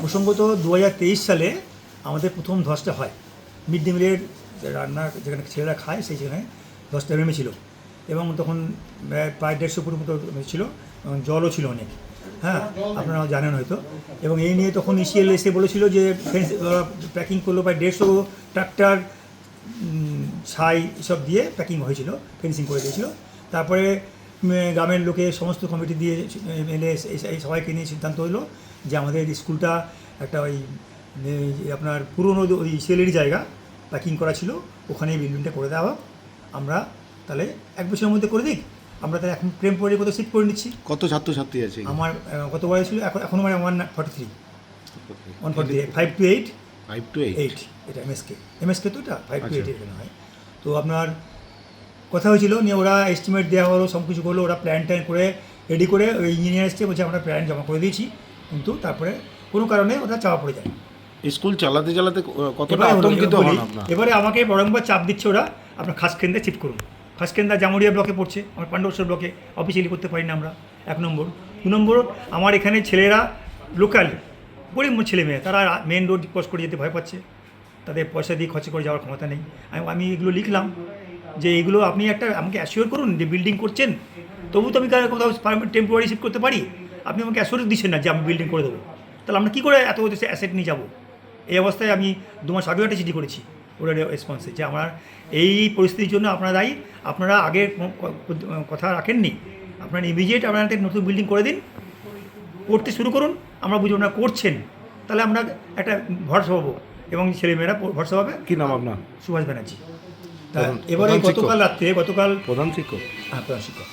প্রসঙ্গত 2023 সালে আমাদের প্রথম ধসটা হয়। মিড ডে মিলের রান্না যেখানে ছেলেরা খায় সেই সেখানে ধসটা নেমেছিল এবং তখন প্রায় 150 ফুটের মতো ছিল এবং জলও ছিল অনেক। হ্যাঁ, আপনারা জানেন হয়তো। এবং এই নিয়ে তখন ইসিএল এসে বলেছিল যে ফেন্স প্যাকিং করলো, প্রায় 150 ট্রাক্টর ছাই এসব দিয়ে প্যাকিং হয়েছিল, ফেন্সিং করে দিয়েছিল। তারপরে গ্রামের লোকে সমস্ত কমিটি দিয়ে এমএলএ এই সবাইকে নিয়ে সিদ্ধান্ত হলো যে আমাদের স্কুলটা একটা ওই আপনার পুরনো ওই সেলেরই জায়গা প্যাকিং করা ছিল, ওখানে বিল্ডিংটা করে দেওয়া হোক। আমরা তাহলে 1 বছরের মধ্যে করে দিই। আমরা তাহলে এখন প্রেম পরে কোথাও শিফট করে নিচ্ছি। কত ছাত্রছাত্রী আছে? আমার কত বয়স ছিল এখনও মানে 143 5 to 8 5 to 8 এটা এমএসকে তো এটা 5 to 8 এখানে হয়। তো আপনার কথা হয়েছিল নিয়ে ওরা এস্টিমেট দেওয়া হলো, সব কিছু করলো, ওরা প্ল্যান ট্যান করে রেডি করে ওই ইঞ্জিনিয়ার এসছে, বলছে আমরা প্ল্যান জমা করে দিয়েছি, কিন্তু তারপরে কোনো কারণে ওটা চাপা পড়ে যায়। স্কুল চালাতে চালাতে কতটা আতঙ্কিত হন আপনারা? এবারে আমাকে বরংবার চাপ দিচ্ছে ওরা, আপনার খাসকেন্দা শিফট করুন। খাসকেন্দা জামুরিয়া ব্লকে পড়ছে, আমার পাণ্ডবেশ্বর ব্লকে, অফিসিয়ালি করতে পারি না আমরা। 1 নম্বর। 2 নম্বর, আমার এখানে ছেলেরা লোকাল গরিব ছেলে মেয়ে, তারা মেন রোড ক্রস করে যেতে ভয় পাচ্ছে, তাদের পয়সা দিয়ে খরচা করে যাওয়ার ক্ষমতা নেই। আমি এগুলো লিখলাম যে এগুলো আপনি একটা আমাকে অ্যাসিওর করুন যে বিল্ডিং করছেন, তবু তো আমি কোথাও টেম্পোরারি শিফট করতে পারি। আপনি আমাকে অ্যাসিওর দিচ্ছেন না যে আমি বিল্ডিং করে দেবো, তাহলে আমরা কী করে এত অ্যাসেট নিয়ে যাবো? এই অবস্থায় আমি 2 মাস আগেও একটা চিঠি করেছি ওরা রেসপন্সে যে আমার এই পরিস্থিতির জন্য আপনারা দায়ী, আপনারা আগের কথা রাখেননি, আপনারা ইমিডিয়েট আপনারা নতুন বিল্ডিং করে দিন, করতে শুরু করুন, আমরা বুঝি ওনারা করছেন, তাহলে আমরা একটা ভরসা পাবো এবং ছেলেমেয়েরা ভরসা পাবে। কী নাম আপনার? সুভাষ ব্যানার্জি। তা এবারে গতকাল রাত্রে প্রধান শিক্ষক, হ্যাঁ প্রধান শিক্ষক।